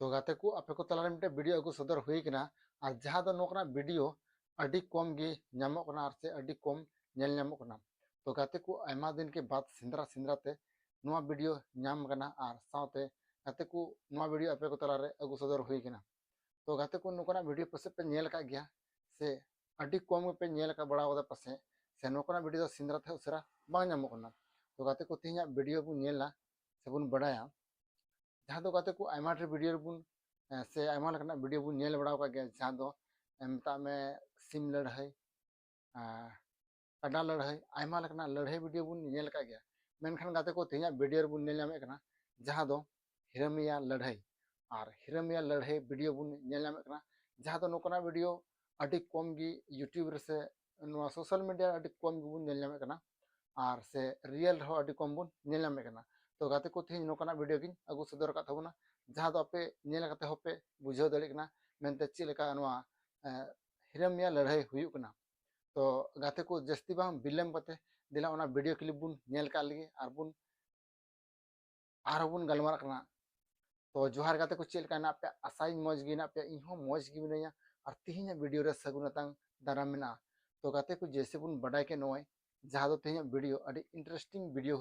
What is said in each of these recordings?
तो गाते को आपे को तलारे मिटे वीडियो अगु सदर हुई किना और जहां दो नोकना वीडियो अडी कम गी ᱧᱟᱢᱚᱜ ᱠᱟᱱᱟ ᱟᱨ ᱥᱮ ᱟᱹᱰᱤ ᱠᱚᱢ ᱧᱮᱞ ᱧᱟᱢᱚᱜ ᱠᱟᱱᱟ तो गाते को आयमा दिन के बाद सिंद्रा सिंद्रा ते ᱱᱚᱣᱟ वीडियो ᱧᱟᱢ ᱠᱟᱱᱟ ᱟᱨ साथे गाते को ᱱᱚᱣᱟ वीडियो आपे को तलारे अगु सदर हुई किना तो गाते को नोकना वीडियो पसे पे ñेल का गया से अडी कम पे ñेल का बड़ा होदा पसे से नोकना वीडियो सिंद्रा ते उसरा बांग ᱧᱟᱢᱚᱜ ᱠᱟᱱᱟ तो गाते को तिहिया वीडियो बु ñेला से बुन बड़ाया जहाँ दो गाते को आयमा ढेर वीडियो बुन से आयमा लकना वीडियो बुन ñेल बड़ा का गया जहाँ दो मता में सिम लड़ाई काडा लड़ाई आयमा लकना लड़ाई वीडियो बुन ñेल का गया मेनखान गाते को तिहिया वीडियो बुन ñेल ᱧᱟᱢᱮ कना जहाँ दो हिरमिया लड़ाई और हिरमिया लड़ाई वीडियो बुन ñेल ᱧᱟᱢᱮ कना जहाँ दो नोकना वीडियो अडी कम गी यूट्यूब रे से नोआ सोशल मीडिया अडी कम गी बुन ñेल ᱧᱟᱢᱮ कना और से रियल रहो अडी कम बुन ñेल ᱧᱟᱢᱮ कना तो गाते को तिहिन नोकना वीडियो गिन अगु सदर का थाबुना जहाँ दो आपे ñेल काते होपे बुझाव दाड़े कना मेनते चेद लेका नोआ हिरमिया लड़ाई हुयुक कना तो गाते को जस्ती बांग बिलम कते दिला ओना वीडियो क्लिप बुन ñेल का लगी और बुन बुन गलमारा कना तो जोहार गाते को चेद लेका ना पे आसाई मौज गी ना पे इनहो मौज गी मिनया और तिहिन वीडियो रे सगुनतांग दाराम मेना तो गाते को जैसे बुन बड़ाई के नोय जहाँ दो तिहिन वीडियो अडी इंटरेस्टिंग वीडियो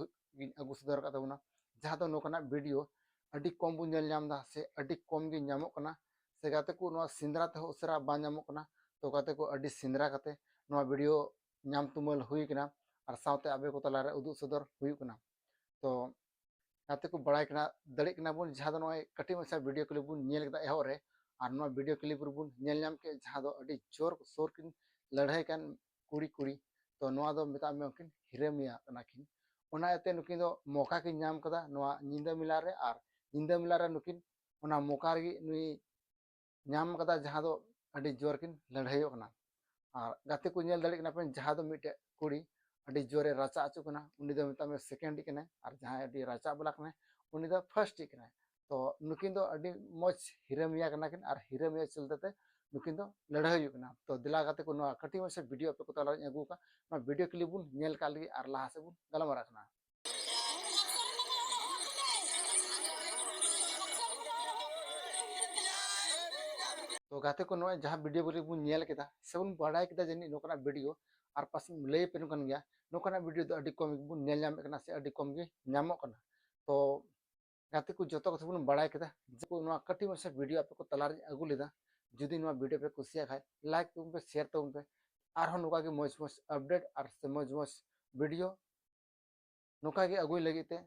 अगु सदर का थाबुना जहाँ दो नोकना वीडियो अडी कम बुन ñेल ᱧᱟᱢ दा से अडी कम गी ᱧᱟᱢᱚᱜ कना से गाते को नोआ सिंद्रा ते उसरा बा ᱧᱟᱢᱚᱜ कना तो गाते को अडी सिंद्रा काते नोआ वीडियो ᱧᱟᱢ तुमल हुई कना और साथे आबे को तलारे उदु सदर हुई कना तो गाते को बड़ाई कना दड़े कना बुन जहाँ दो नोय कटी मसा वीडियो क्लिप बुन ñेल कदा एहो रे और नोआ वीडियो क्लिप बुन ñेल ᱧाम के जहाँ दो अडी जोर सोर किन लड़ाई कान कुड़ी कुड़ी तो नोआ दो मेता में किन हिरमिया कना किन ओना एते नुकिन दो मौका किन ᱧाम कदा नोआ निंदा मिला रे और निंदा मिला रे नुकिन ओना मौका रे नुई ᱧाम कदा जहाँ दो अडी जोर किन लड़ाईयो कना और गाते को ñेल दाड़े कना पे जहाँ दो मिटे कुड़ी अडी जोरे राचा आचु कना उनी दो मेता में सेकेंड कना और जहाँ अडी राचा बला कना उनी दो फर्स्ट कना तो नुकिन दो अडी मौज हिरमिया कना किन और हिरमिया चलते नुकिन दो लड़ाई कना तो दिला गाते को नोआ कटी मसे वीडियो पे को तला अगु का नोआ वीडियो क्लिप बुन ñेल का लगी और लाहा से बुन गलमारा कना तो गाते को नोय जहाँ वीडियो बोली बुन ñेल केदा से बुन बड़ाई केदा जनी नोकना वीडियो और पास लई पे नुकन गया नोकना वीडियो दो अडी कम बुन ñेल ᱧामे कना से अडी कम गे ᱧामो कना तो गाते को जतो को बुन बड़ाई केदा को नोआ कटी मसे वीडियो आपे को तलार अगु लेदा जुदी नोआ वीडियो पे कुसिया खाय लाइक तुम पे शेयर तुम पे और हो नुका के मौज मौज अपडेट और से मौज मौज वीडियो नुका के अगुई लगी ते